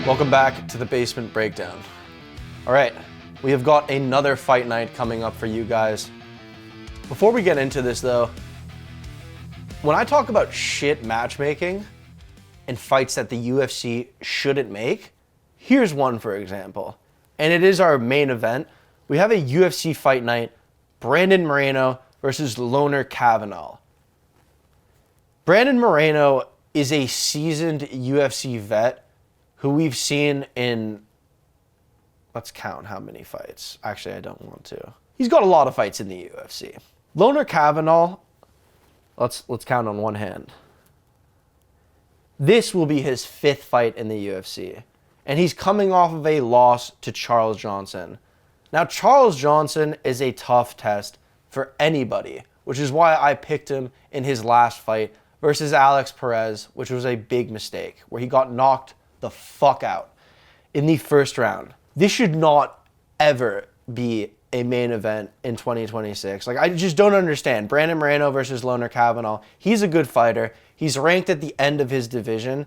Welcome back to the Basement Breakdown. All right, we have got another fight night coming up for you guys. Before we get into this though, when I talk about shit matchmaking and fights that the UFC shouldn't make, here's one for example. And it is our main event. We have a UFC fight night, Brandon Moreno versus Loner Kavanagh. Brandon Moreno is a seasoned UFC vet who we've seen in, let's count how many fights. Actually, I don't want to. He's got a lot of fights in the UFC. Loner Kavanagh, let's count on one hand. This will be his 5th fight in the UFC. And he's coming off of a loss to Charles Johnson. Now, Charles Johnson is a tough test for anybody, which is why I picked him in his last fight versus Alex Perez, which was a big mistake, where he got knocked the fuck out in the first round. This should not ever be a main event in 2026. Like, I just don't understand. Brandon Moreno versus Loner Kavanagh. He's a good fighter. He's ranked at the end of his division,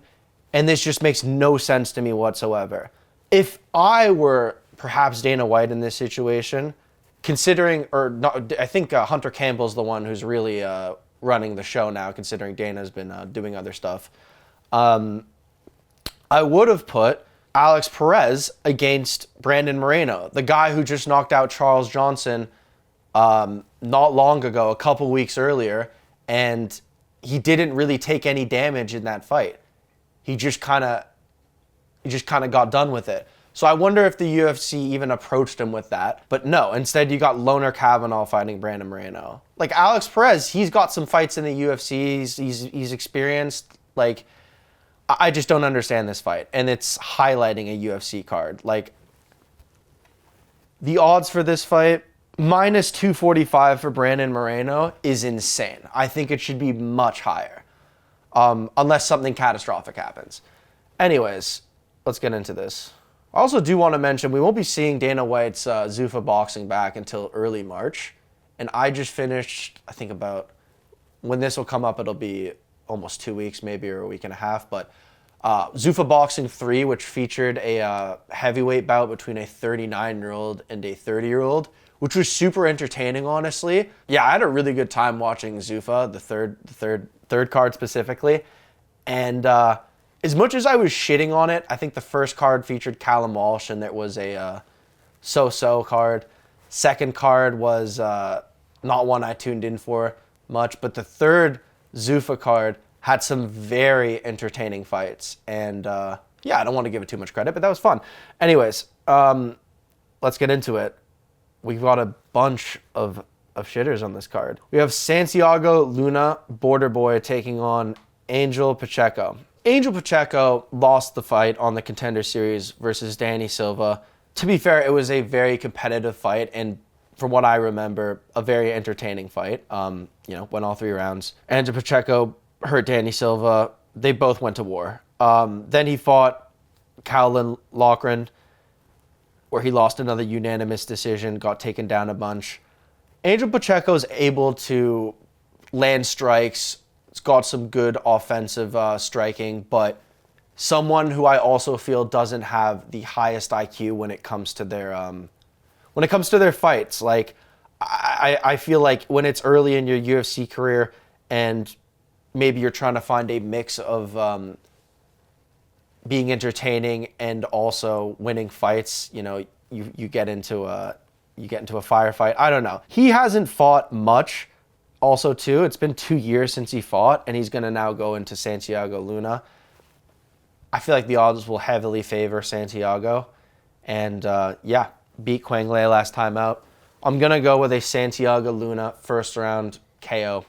and this just makes no sense to me whatsoever. If I were perhaps Dana White in this situation, considering, or not, I think Hunter Campbell's the one who's really running the show now, considering Dana's been doing other stuff. I would have put Alex Perez against Brandon Moreno, the guy who just knocked out Charles Johnson not long ago, a couple weeks earlier, and he didn't really take any damage in that fight. He just kind of got done with it. So I wonder if the UFC even approached him with that. But no, instead you got Loner Kavanagh fighting Brandon Moreno. Like, Alex Perez, he's got some fights in the UFC. He's experienced. Like, I just don't understand this fight. And it's highlighting a UFC card. Like, the odds for this fight, minus 245 for Brandon Moreno is insane. I think it should be much higher. Unless something catastrophic happens. Anyways, let's get into this. I also do want to mention we won't be seeing Dana White's Zuffa boxing back until early March. And I just finished, I think about, when this will come up, it'll be almost 2 weeks maybe, or a week and a half. But Zuffa Boxing 3, which featured a heavyweight bout between a 39-year-old and a 30-year-old, which was super entertaining, honestly. Yeah, I had a really good time watching Zuffa, the third card specifically. And as much as I was shitting on it, I think the first card featured Callum Walsh, and it was a so-so card. Second card was not one I tuned in for much, but the third Zuffa card had some very entertaining fights. And yeah, I don't want to give it too much credit, but that was fun. Anyways, let's get into it. We've got a bunch of shitters on this card. We have Santiago Luna, Border Boy, taking on Angel Pacheco. Angel Pacheco lost the fight on the Contender Series versus Danny Silva. To be fair, it was a very competitive fight, and from what I remember, a very entertaining fight. Went all 3 rounds. Angel Pacheco hurt Danny Silva. They both went to war. Then he fought Cowlin Loughran, where he lost another unanimous decision, got taken down a bunch. Angel Pacheco's able to land strikes. It's got some good offensive striking, but someone who I also feel doesn't have the highest IQ when it comes to their fights. Like, I feel like when it's early in your UFC career and maybe you're trying to find a mix of being entertaining and also winning fights, you get into a firefight. I don't know. He hasn't fought much. Also, too, it's been 2 years since he fought, and he's going to now go into Santiago Luna. I feel like the odds will heavily favor Santiago. And, beat Quang Le last time out. I'm going to go with a Santiago Luna first round KO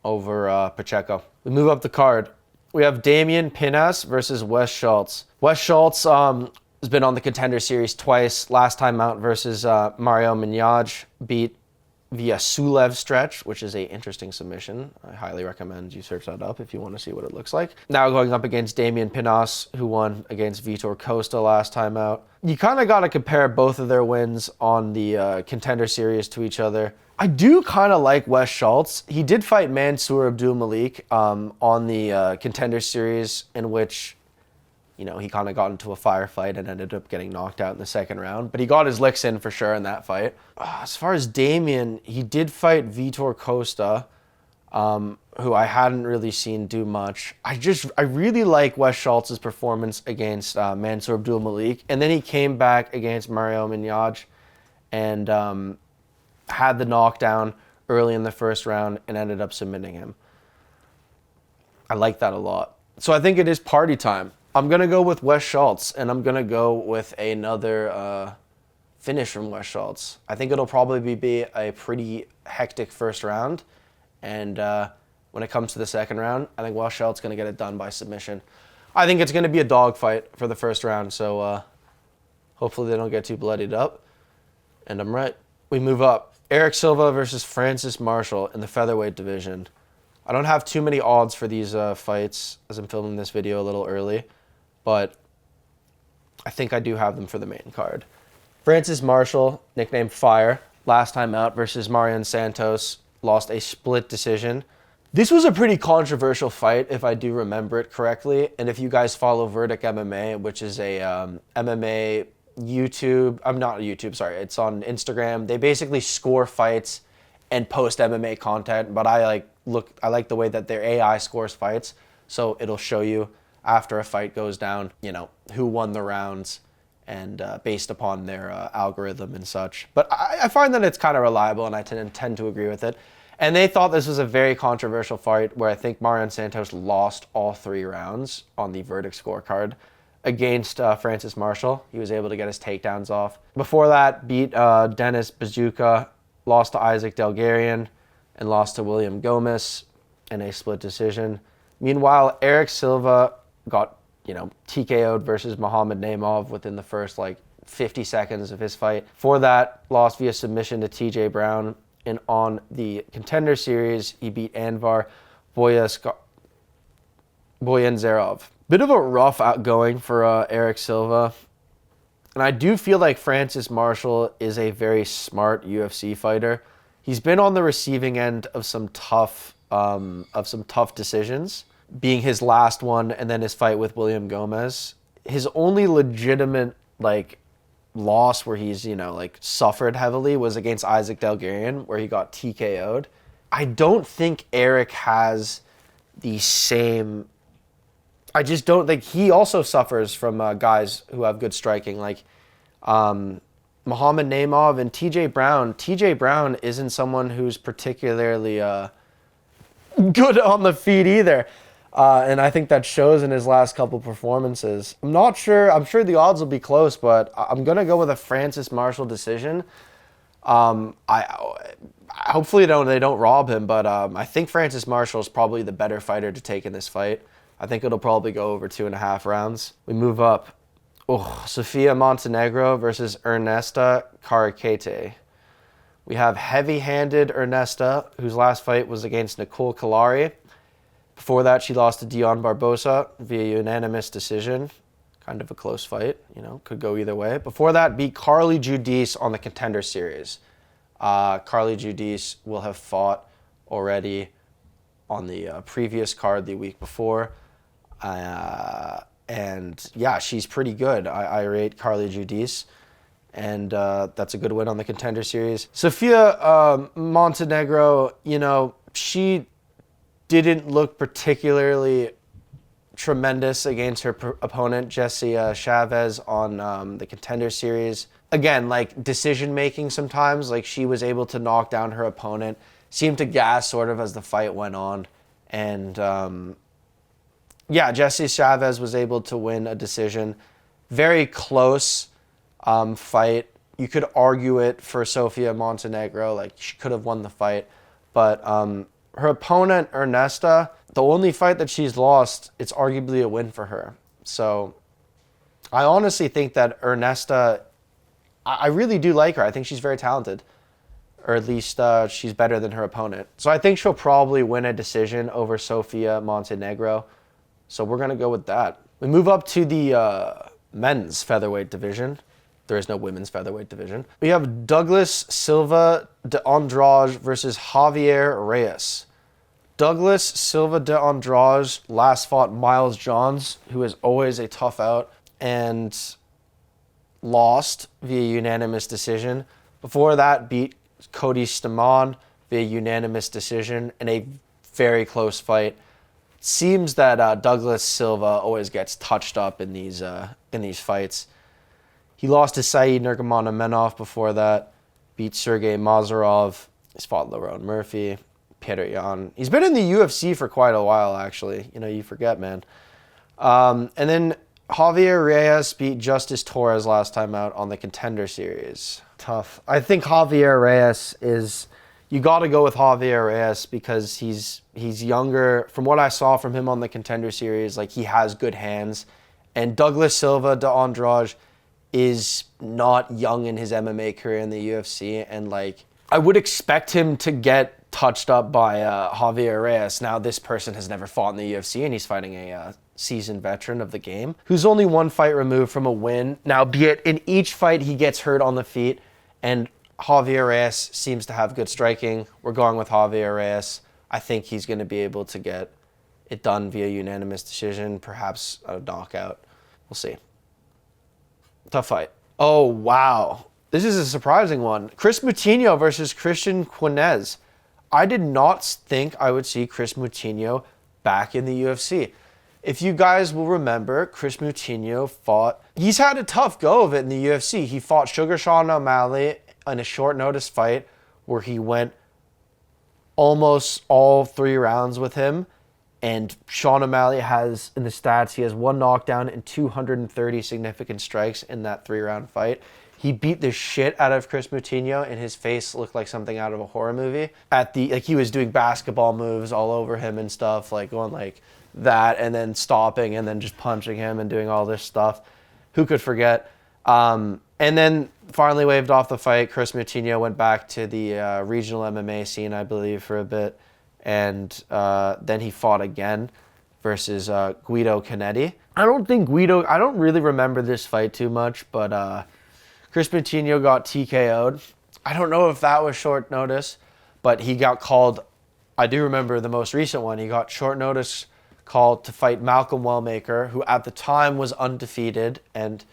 over Pacheco. We move up the card. We have Damian Pinas versus Wes Schultz. Wes Schultz has been on the Contender Series twice. Last time out versus Mario Mignage, beat via Sulev stretch, which is a interesting submission. I highly recommend you search that up if you want to see what it looks like. Now going up against Damian Pinas, who won against Vitor Costa last time out. You kind of got to compare both of their wins on the Contender Series to each other. I do kind of like Wes Schultz. He did fight Mansour Abdul Malik on the Contender Series, in which, you know, he kind of got into a firefight and ended up getting knocked out in the second round. But he got his licks in for sure in that fight. As far as Damian, he did fight Vitor Costa, who I hadn't really seen do much. I really like Wes Schultz's performance against Mansour Abdul Malik. And then he came back against Mario Mignage and had the knockdown early in the first round and ended up submitting him. I like that a lot. So I think it is party time. I'm going to go with Wes Schultz, and I'm going to go with another finish from Wes Schultz. I think it'll probably be a pretty hectic first round. And when it comes to the second round, I think Wes Schultz is going to get it done by submission. I think it's going to be a dogfight for the first round, so hopefully they don't get too bloodied up. And I'm right. We move up. Erik Silva versus Francis Marshall in the featherweight division. I don't have too many odds for these fights as I'm filming this video a little early, but I think I do have them for the main card. Francis Marshall, nicknamed Fire, last time out versus Marian Santos, lost a split decision. This was a pretty controversial fight, if I do remember it correctly. And if you guys follow Verdict MMA, which is a MMA YouTube, it's on Instagram. They basically score fights and post MMA content, but I like the way that their AI scores fights. So it'll show you after a fight goes down, you know, who won the rounds and based upon their algorithm and such. But I find that it's kind of reliable, and I tend to agree with it. And they thought this was a very controversial fight where I think Marian Santos lost all 3 rounds on the verdict scorecard against Francis Marshall. He was able to get his takedowns off. Before that, beat Dennis Bazooka, lost to Isaac Delgarian, and lost to William Gomez in a split decision. Meanwhile, Erik Silva got, you know, TKO'd versus Muhammad Naimov within the first 50 seconds of his fight. For that, lost via submission to TJ Brown. And on the Contender Series, he beat Anvar Boyanzarov. Bit of a rough outgoing for Erik Silva. And I do feel like Francis Marshall is a very smart UFC fighter. He's been on the receiving end of some tough decisions, being his last one and then his fight with William Gomez. His only legitimate loss where he's, suffered heavily was against Isaac Delgarian, where he got TKO'd. I don't think Erik has the same... I just don't think... He also suffers from guys who have good striking, like Muhammad Naimov and TJ Brown. TJ Brown isn't someone who's particularly good on the feet either. And I think that shows in his last couple performances. I'm not sure. I'm sure the odds will be close, but I'm going to go with a Francis Marshall decision. Hopefully they don't rob him, but I think Francis Marshall is probably the better fighter to take in this fight. I think it'll probably go over 2.5 rounds. We move up. Sofia Montenegro versus Ernesta Karackaite. We have heavy-handed Ernesta, whose last fight was against Nicole Kalari. Before that, she lost to Dion Barbosa via unanimous decision. Kind of a close fight, could go either way. Before that, beat Carly Judice on the Contender Series. Carly Judice will have fought already on the previous card the week before. And yeah, she's pretty good. I rate Carly Judice, and that's a good win on the Contender Series. Sofia Montenegro, she didn't look particularly tremendous against her opponent, Jessie Chavez, on the Contender Series. Again, decision-making sometimes, she was able to knock down her opponent, seemed to gas sort of as the fight went on. And Jessie Chavez was able to win a decision. Very close fight. You could argue it for Sofia Montenegro, she could have won the fight. But her opponent, Ernesta, the only fight that she's lost, it's arguably a win for her. So I honestly think that Ernesta, I really do like her. I think she's very talented, or at least she's better than her opponent. So I think she'll probably win a decision over Sofia Montenegro. So we're going to go with that. We move up to the men's featherweight division. There is no women's featherweight division. We have Douglas Silva de Andrade versus Javier Reyes. Douglas Silva de Andrade last fought Miles Johns, who is always a tough out, and lost via unanimous decision. Before that, beat Cody Stamon via unanimous decision in a very close fight. Seems that Douglas Silva always gets touched up in these fights. He lost to Saeed Nurmagomedov before that. Beat Sergey Mazarov. He's fought Lerone Murphy. Petr Yan. He's been in the UFC for quite a while, actually. You forget, man. And then Javier Reyes beat Justice Torres last time out on the Contender Series. Tough. I think Javier Reyes is... You got to go with Javier Reyes because he's younger. From what I saw from him on the Contender Series, he has good hands. And Douglas Silva de Andrade is not young in his MMA career in the UFC. And, I would expect him to get touched up by Javier Reyes. Now, this person has never fought in the UFC, and he's fighting a seasoned veteran of the game who's only one fight removed from a win. Now, be it in each fight he gets hurt on the feet, and Javier Reyes seems to have good striking. We're going with Javier Reyes. I think he's going to be able to get it done via unanimous decision, perhaps a knockout. We'll see. Tough fight. Oh, wow. This is a surprising one. Kris Moutinho versus Cristian Quiñonez. I did not think I would see Kris Moutinho back in the UFC. If you guys will remember, Kris Moutinho fought... He's had a tough go of it in the UFC. He fought Sugar Sean O'Malley in a short notice fight where he went almost all 3 rounds with him. And Sean O'Malley has, in the stats, he has 1 knockdown and 230 significant strikes in that 3-round fight. He beat the shit out of Kris Moutinho, and his face looked like something out of a horror movie. He was doing basketball moves all over him and stuff, going like that, and then stopping, and then just punching him and doing all this stuff. Who could forget? And then finally waved off the fight. Kris Moutinho went back to the regional MMA scene, I believe, for a bit, and then he fought again versus Guido Canetti. I don't really remember this fight too much, but Kris Moutinho got TKO'd. I don't know if that was short notice, but he got called. I do remember the most recent one. He got short notice called to fight Malcolm Wellmaker, who at the time was undefeated, and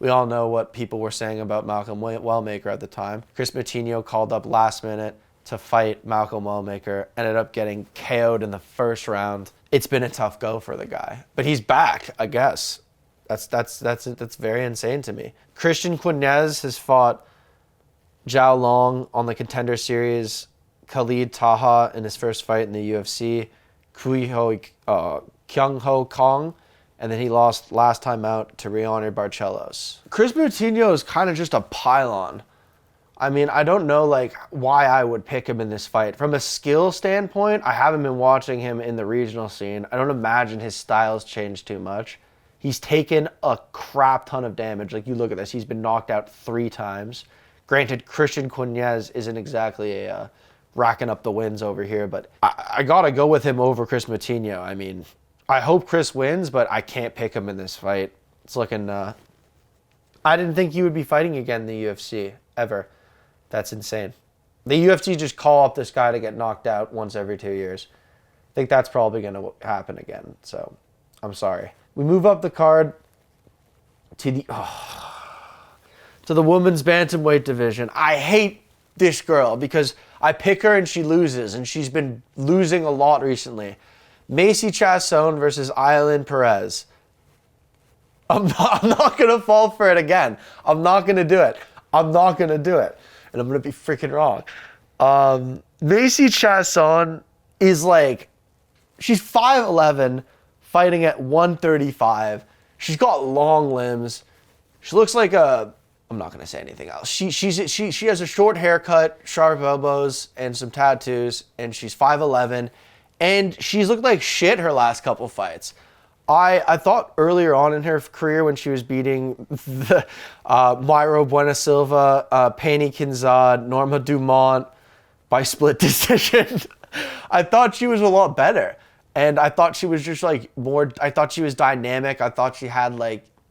we all know what people were saying about Malcolm Wellmaker at the time. Kris Moutinho called up last minute to fight Malcolm Wellmaker, ended up getting KO'd in the first round. It's been a tough go for the guy, but he's back, I guess. That's very insane to me. Cristian Quiñonez has fought Zhao Long on the Contender Series, Khalid Taha in his first fight in the UFC, Kyung Ho Kong, and then he lost last time out to Riander Barcelos. Kris Moutinho is kind of just a pylon. I mean, I don't know why I would pick him in this fight. From a skill standpoint, I haven't been watching him in the regional scene. I don't imagine his style's changed too much. He's taken a crap ton of damage. You look at this, he's been knocked out 3 times. Granted, Cristian Quiñonez isn't exactly racking up the wins over here, but I got to go with him over Kris Moutinho. I mean, I hope Kris wins, but I can't pick him in this fight. It's looking... I didn't think he would be fighting again in the UFC, ever. That's insane. The UFC just call up this guy to get knocked out once every 2 years. I think that's probably going to happen again, so I'm sorry. We move up the card to the women's bantamweight division. I hate this girl because I pick her and she loses, and she's been losing a lot recently. Macy Chiasson versus Ailin Perez. I'm not going to fall for it again. I'm not going to do it. And I'm going to be freaking wrong. Macy Chiasson is she's 5'11", fighting at 135. She's got long limbs. She looks like I'm not going to say anything else. She has a short haircut, sharp elbows, and some tattoos, and she's 5'11", and she's looked like shit her last couple fights. I thought earlier on in her career when she was beating the Mayra Buena Silva, Penny Kinzad, Norma Dumont by split decision, I thought she was a lot better. And I thought she was just I thought she was dynamic. I thought she had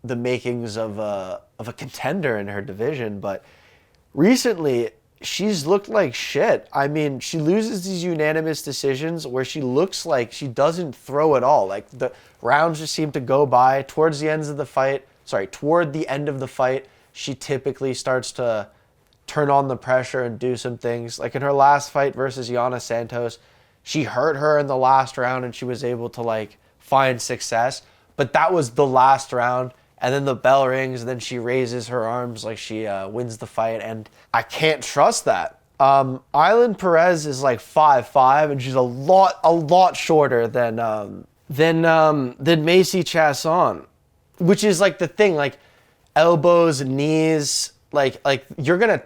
the makings of a contender in her division. But recently, she's looked like shit. I mean, she loses these unanimous decisions where she looks like she doesn't throw at all. Like, the rounds just seem to go by. Toward the end of the fight, she typically starts to turn on the pressure and do some things. Like in her last fight versus Yana Santos, she hurt her in the last round and she was able to like find success. But that was the last round. And then the bell rings and then she raises her arms like she wins the fight. And I can't trust that. Ailin Perez is like 5'5", and she's a lot shorter than Macy Chiasson, which is like the thing, like elbows, knees, like you're gonna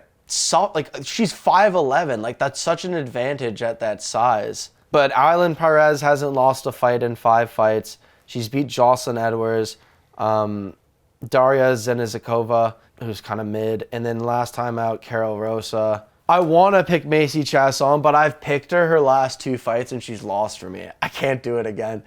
like she's 5'11", like that's such an advantage at that size. But Ailin Perez hasn't lost a fight in 5 fights. She's beat Jocelyn Edwards, Daria Zenizikova, who's kind of mid, and then last time out, Carol Rosa. I want to pick Macy Chiasson, but I've picked her last 2 fights and she's lost for me. I can't do it again.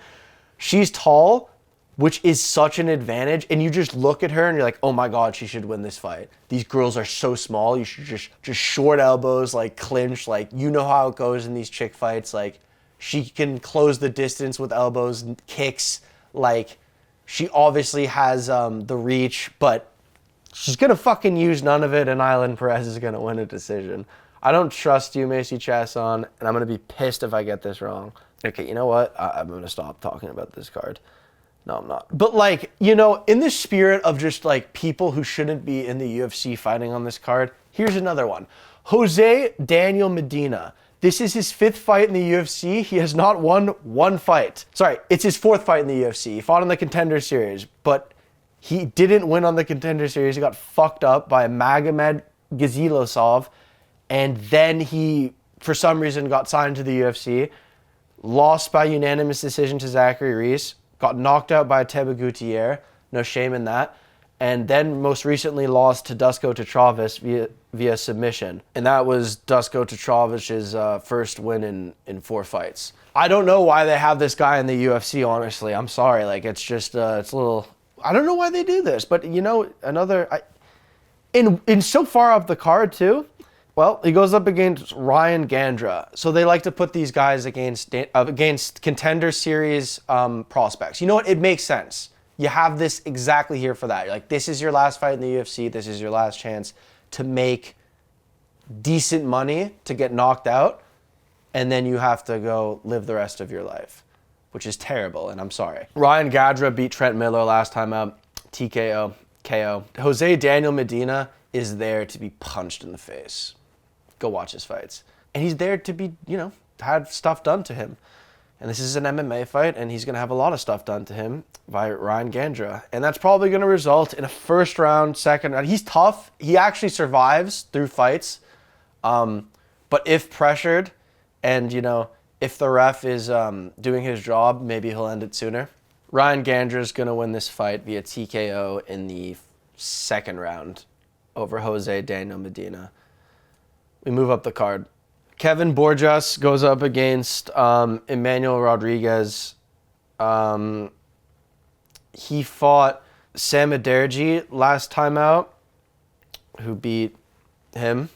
She's tall, which is such an advantage, and you just look at her and you're like, oh my God, she should win this fight. These girls are so small. You should just short elbows, like clinch, like you know how it goes in these chick fights. Like she can close the distance with elbows and kicks. Like she obviously has the reach, but she's going to fucking use none of it, and Ailin Perez is going to win a decision. I don't trust you, Macy Chiasson, and I'm going to be pissed if I get this wrong. Okay, you know what? I'm going to stop talking about this card. No, I'm not. But, like, you know, in the spirit of just, like, people who shouldn't be in the UFC fighting on this card, here's another one. Jose Daniel Medina. This is his 5th fight in the UFC. He has not won 1 fight. Sorry, it's his 4th fight in the UFC. He fought in the Contender Series, but he didn't win on the Contender Series. He got fucked up by Magomed Gazilosov, and then he, for some reason, got signed to the UFC, lost by unanimous decision to Zachary Reese, got knocked out by Teba Gutierrez, no shame in that, and then most recently lost to Dusko Tachravas via submission. And that was Dusko Tachravas' first win in 4 fights. I don't know why they have this guy in the UFC, honestly. I'm sorry. Like, it's just, it's a little... I don't know why they do this, but, you know, in so far up the card, too, well, he goes up against Ryan Gandra. So they like to put these guys against Contender Series prospects. You know what? It makes sense. You have this exactly here for that. You're like, this is your last fight in the UFC. This is your last chance to make decent money to get knocked out, and then you have to go live the rest of your life, which is terrible, and I'm sorry. Ryan Gandra beat Trent Miller last time out, TKO, KO. Jose Daniel Medina is there to be punched in the face. Go watch his fights. And he's there to be, you know, had stuff done to him. And this is an MMA fight, and he's going to have a lot of stuff done to him by Ryan Gandra. And that's probably going to result in a first round, second round. He's tough. He actually survives through fights. But if pressured and, you know, if the ref is doing his job, maybe he'll end it sooner. Ryan Gandra is going to win this fight via TKO in the 2nd round over Jose Daniel Medina. We move up the card. Kevin Borjas goes up against Emmanuel Rodriguez. He fought Sam Aderji last time out, who beat him,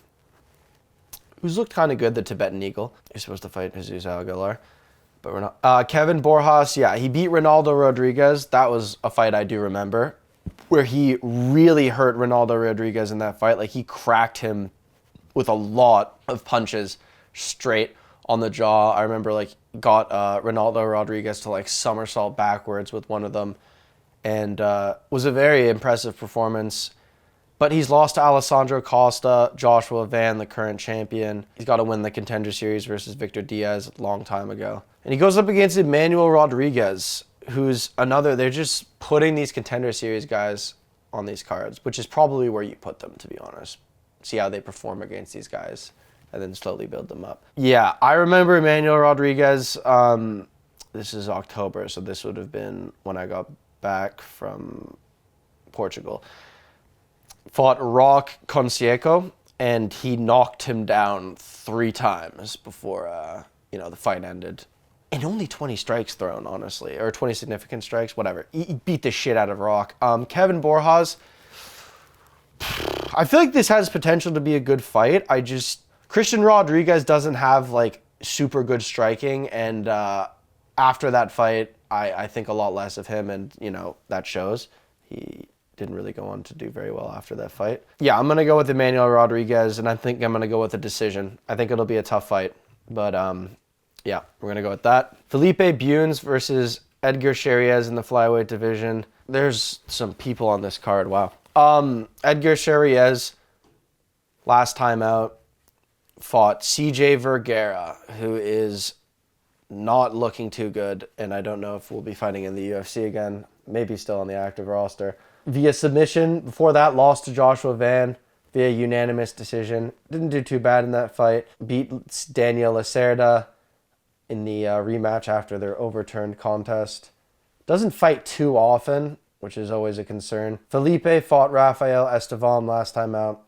who's looked kind of good, the Tibetan Eagle. He's supposed to fight Jesus Aguilar, but we're not. Kevin Borjas, yeah, he beat Ronaldo Rodriguez. That was a fight I do remember, where he really hurt Ronaldo Rodriguez in that fight. Like, he cracked him with a lot of punches straight on the jaw. I remember, like, got Ronaldo Rodriguez to, like, somersault backwards with one of them, and was a very impressive performance. But he's lost to Alessandro Costa, Joshua Van, the current champion. He's got to win the Contender Series versus Victor Diaz a long time ago. And he goes up against Emmanuel Rodriguez, who's another... They're just putting these Contender Series guys on these cards, which is probably where you put them, to be honest. See how they perform against these guys, and then slowly build them up. Yeah, I remember Emmanuel Rodriguez. This is October, so this would have been when I got back from Portugal. Fought Rock Pacheco, and he knocked him down 3 times before the fight ended. And only 20 strikes thrown, honestly, or 20 significant strikes, whatever. He beat the shit out of Rock. Kevin Borjas, I feel like this has potential to be a good fight. Christian Rodriguez doesn't have like super good striking, and after that fight, I think a lot less of him, and that shows. He didn't really go on to do very well after that fight. Yeah, I'm gonna go with Emmanuel Rodriguez, and I think I'm gonna go with a decision. I think it'll be a tough fight, but yeah, we're gonna go with that. Felipe Bunes versus Édgar Cháirez in the flyweight division. There's some people on this card. Wow. Édgar Cháirez, last time out, fought CJ Vergara, who is not looking too good, and I don't know if we'll be fighting in the UFC again. Maybe still on the active roster. Via submission. Before that, lost to Joshua Van via unanimous decision. Didn't do too bad in that fight. Beat Daniel Lacerda in the rematch after their overturned contest. Doesn't fight too often, which is always a concern. Felipe fought Rafael Estevam last time out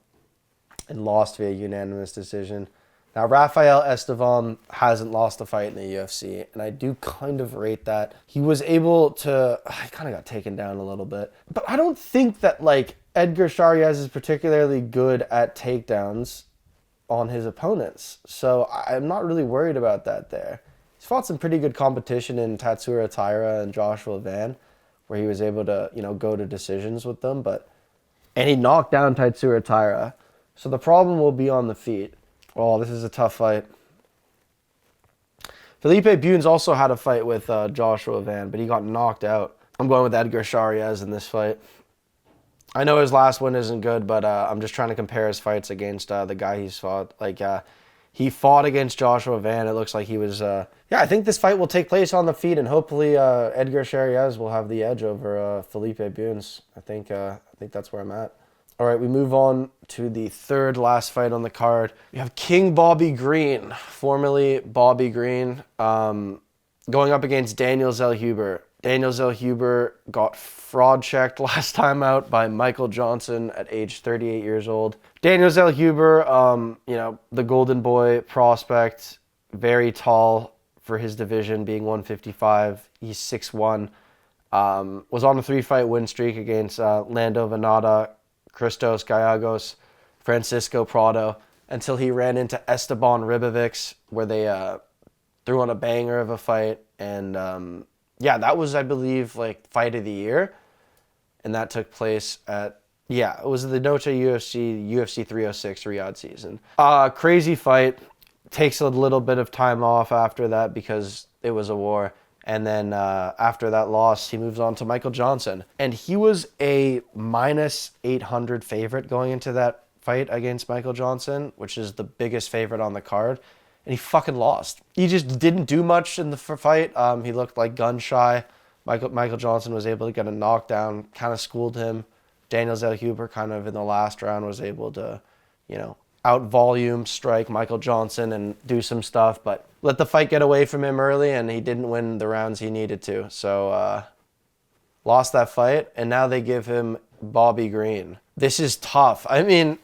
and lost via unanimous decision. Now, Rafael Estevam hasn't lost a fight in the UFC, and I do kind of rate that. He was able to... I kind of got taken down a little bit. But I don't think that, like, Édgar Cháirez is particularly good at takedowns on his opponents. So I'm not really worried about that there. He's fought some pretty good competition in Tatsuro Taira and Joshua Van, where he was able to, go to decisions with them. And he knocked down Tatsuro Taira. So the problem will be on the feet. Oh, this is a tough fight. Felipe Bunes also had a fight with Joshua Van, but he got knocked out. I'm going with Édgar Cháirez in this fight. I know his last win isn't good, but I'm just trying to compare his fights against the guy he's fought. He fought against Joshua Van. It looks like he was... I think this fight will take place on the feet, and hopefully Édgar Cháirez will have the edge over Felipe Bunes. I think that's where I'm at. All right, we move on to the third last fight on the card. We have King Bobby Green, formerly Bobby Green, going up against Daniel Zellhuber. Daniel Zellhuber got fraud-checked last time out by Michael Johnson at age 38 years old. Daniel Zellhuber, the golden boy prospect, very tall for his division, being 155. He's 6'1". Was on a 3-fight win streak against Lando Venata, Christos Gallegos, Francisco Prado, until he ran into Esteban Ribovics, where they threw on a banger of a fight. And that was, I believe, fight of the year. And that took place at, it was the Noche UFC 306 Riyadh season. Crazy fight. Takes a little bit of time off after that because it was a war. And then after that loss, he moves on to Michael Johnson. And he was a minus 800 favorite going into that fight against Michael Johnson, which is the biggest favorite on the card. And he fucking lost. He just didn't do much in the fight. He looked like gun shy. Michael Johnson was able to get a knockdown, kind of schooled him. Daniel Zellhuber kind of in the last round was able to, out-volume strike Michael Johnson and do some stuff, but let the fight get away from him early, and he didn't win the rounds he needed to. So, lost that fight, and now they give him Bobby Green. This is tough. I mean,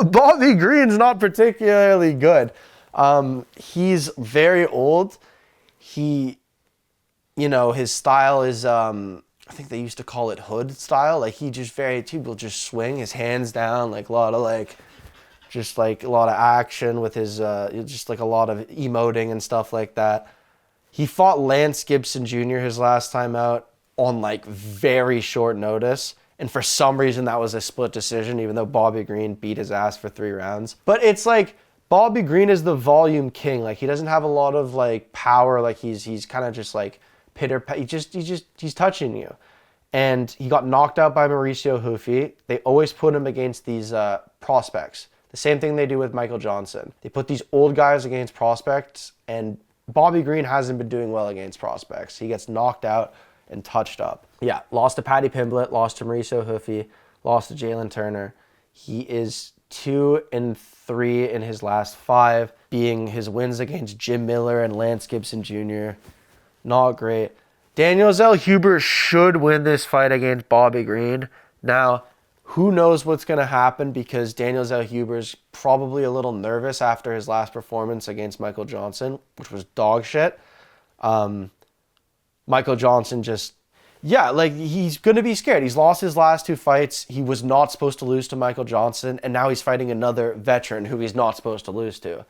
Bobby Green's not particularly good. He's very old. He, his style is, I think they used to call it hood style. He will just swing his hands down, a lot of, just a lot of action with his, just a lot of emoting and stuff like that. He fought Lance Gibson Jr. his last time out on very short notice. And for some reason that was a split decision, even though Bobby Green beat his ass for 3 rounds. But it's Bobby Green is the volume king. He doesn't have a lot of power. He's kind of just he's touching you. And he got knocked out by Mauricio Hufi. They always put him against these prospects. The same thing they do with Michael Johnson. They put these old guys against prospects, and Bobby Green hasn't been doing well against prospects. He gets knocked out and touched up. Yeah, lost to Paddy Pimblett, lost to Mauricio Hufi, lost to Jalen Turner. He is 2-3 in his last 5, being his wins against Jim Miller and Lance Gibson Jr. Not great. Daniel Zellhuber should win this fight against Bobby Green. Now, who knows what's going to happen, because Daniel Zellhuber's probably a little nervous after his last performance against Michael Johnson, which was dog shit. Michael Johnson just Yeah, like he's going to be scared. He's lost his last 2 fights. He was not supposed to lose to Michael Johnson, and now he's fighting another veteran who he's not supposed to lose to.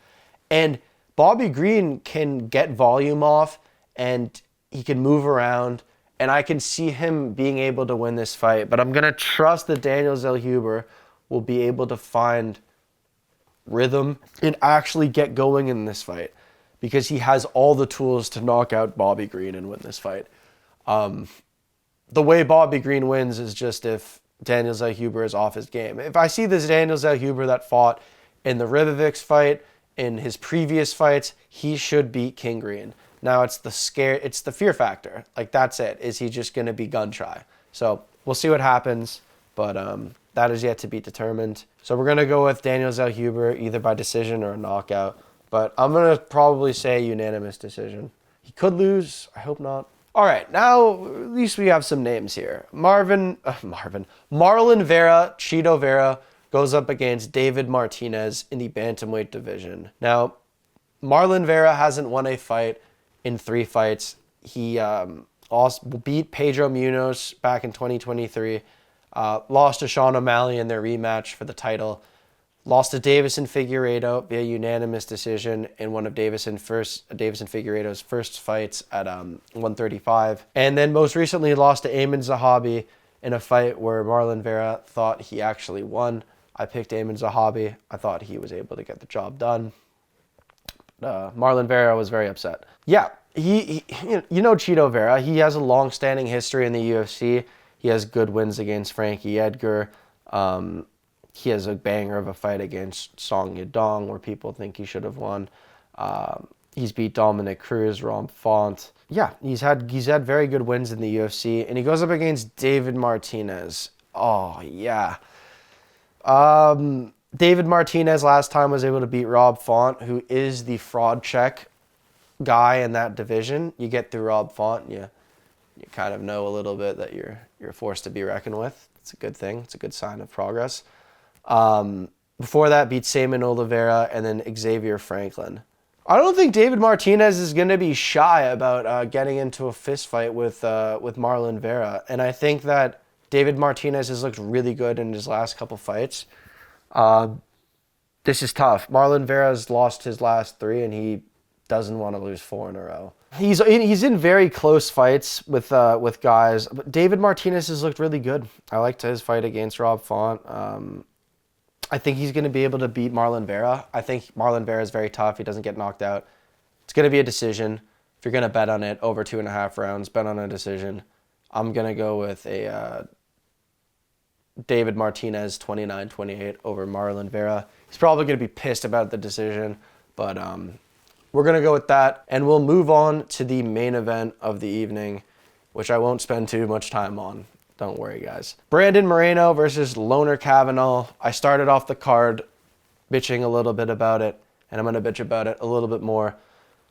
And Bobby Green can get volume off, and he can move around, and I can see him being able to win this fight. But I'm going to trust that Daniel Zellhuber will be able to find rhythm and actually get going in this fight because he has all the tools to knock out Bobby Green and win this fight. The way Bobby Green wins is just if Daniel Zellhuber is off his game. If I see this Daniel Zellhuber that fought in the Ribovics fight, in his previous fights, he should beat King Green. Now it's the fear factor. Like, that's it. Is he just going to be gun shy? So we'll see what happens, but that is yet to be determined. So we're going to go with Daniel Zellhuber either by decision or a knockout, but I'm going to probably say unanimous decision. He could lose. I hope not. All right, now at least we have some names here. Marlon Vera, Chito Vera, goes up against David Martinez in the bantamweight division. Now, Marlon Vera hasn't won a fight in 3 fights. He beat Pedro Munoz back in 2023, lost to Sean O'Malley in their rematch for the title, lost to Deiveson Figueiredo via unanimous decision in one of Deiveson Figueiredo's first fights at 135. And then most recently lost to Amin Zahabi in a fight where Marlon Vera thought he actually won. I picked Amin Zahabi. I thought he was able to get the job done. Marlon Vera was very upset. Yeah, he Chito Vera. He has a long-standing history in the UFC. He has good wins against Frankie Édgar. He has a banger of a fight against Song Yadong where people think he should have won. He's beat Dominic Cruz, Ron Font. Yeah, he's had very good wins in the UFC, and he goes up against David Martinez. Oh, yeah. David Martinez last time was able to beat Rob Font, who is the fraud check guy in that division. You get through Rob Font, and you kind of know a little bit that you're a force to be reckoned with. It's a good thing. It's a good sign of progress. Before that, beat Seaman Oliveira and then Xavier Franklin. I don't think David Martinez is going to be shy about getting into a fist fight with Marlon Vera, and I think that David Martinez has looked really good in his last couple fights. This is tough. Marlon Vera's lost his last 3, and he doesn't want to lose 4 in a row. He's in very close fights with guys, but David Martinez has looked really good. I liked his fight against Rob Font. I think he's going to be able to beat Marlon Vera. I think Marlon Vera is very tough. He doesn't get knocked out. It's going to be a decision. If you're going to bet on it, over 2.5 rounds, bet on a decision. I'm going to go with a David Martinez 29-28 over Marlon Vera. He's probably going to be pissed about the decision, but we're going to go with that. And we'll move on to the main event of the evening, which I won't spend too much time on. Don't worry, guys. Brandon Moreno versus Loner Kavanagh. I started off the card bitching a little bit about it, and I'm going to bitch about it a little bit more.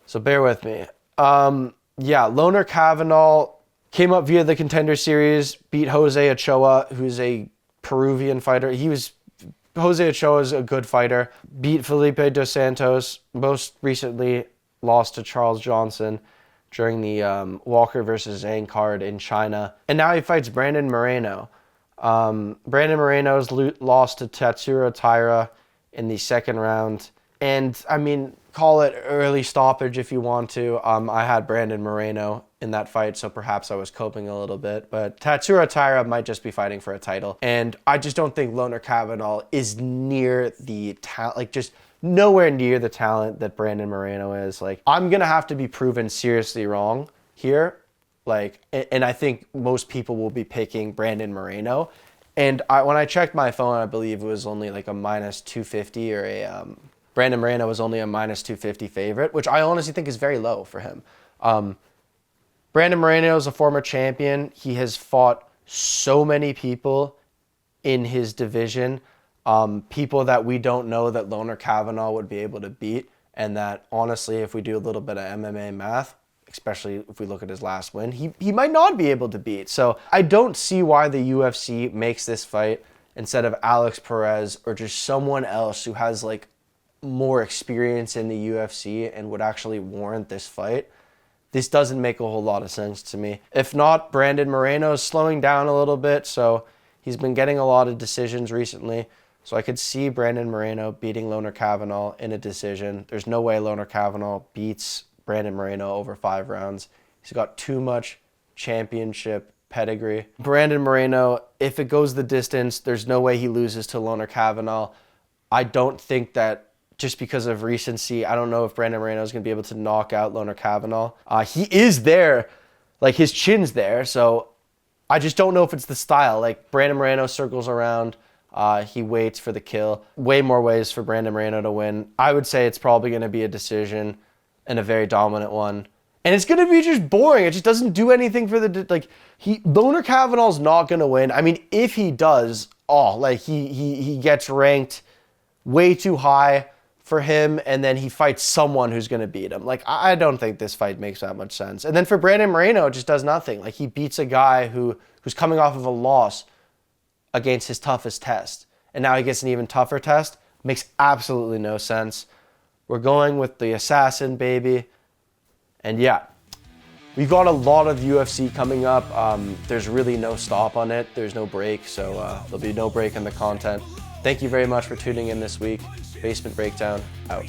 So bear with me. Loner Kavanagh came up via the Contender Series, beat Jose Ochoa, who's a Peruvian fighter. Jose Ochoa is a good fighter. Beat Felipe dos Santos. Most recently lost to Charles Johnson during the Walker versus Zhang card in China. And now he fights Brandon Moreno. Brandon Moreno's lost to Tatsuro Taira in the second round. And, I mean, call it early stoppage if you want to. I had Brandon Moreno in that fight, so perhaps I was coping a little bit. But Tatsuro Taira might just be fighting for a title. And I just don't think Loner Kavanagh is near the talent, just nowhere near the talent that Brandon Moreno is. I'm going to have to be proven seriously wrong here. And I think most people will be picking Brandon Moreno. And when I checked my phone, I believe it was only a minus 250 or Brandon Moreno was only a minus 250 favorite, which I honestly think is very low for him. Brandon Moreno is a former champion. He has fought so many people in his division. People that we don't know that Loner Kavanagh would be able to beat, and that honestly, if we do a little bit of MMA math, especially if we look at his last win, he might not be able to beat. So I don't see why the UFC makes this fight instead of Alex Perez or just someone else who has more experience in the UFC and would actually warrant this fight. this doesn't make a whole lot of sense to me. If not, Brandon Moreno is slowing down a little bit, so he's been getting a lot of decisions recently. So I could see Brandon Moreno beating Loner Kavanagh in a decision. There's no way Loner Kavanagh beats Brandon Moreno over 5 rounds. He's got too much championship pedigree. Brandon Moreno, if it goes the distance, there's no way he loses to Loner Kavanagh. I don't think that just because of recency, I don't know if Brandon Moreno is going to be able to knock out Loner Kavanagh. He is there, like his chin's there, so I just don't know if it's the style. Like Brandon Moreno circles around, he waits for the kill. Way more ways for Brandon Moreno to win. I would say it's probably going to be a decision and a very dominant one. And it's going to be just boring. It just doesn't do anything for the, like, Loner Kavanagh's not going to win. I mean, if he does, he gets ranked way too high for him, and then he fights someone who's going to beat him. Like, I don't think this fight makes that much sense. And then for Brandon Moreno, it just does nothing. Like, he beats a guy who's coming off of a loss against his toughest test. And now he gets an even tougher test. Makes absolutely no sense. We're going with the assassin, baby. And yeah, we've got a lot of UFC coming up. There's really no stop on it. There's no break, so there'll be no break in the content. Thank you very much for tuning in this week. Basement Breakdown, out.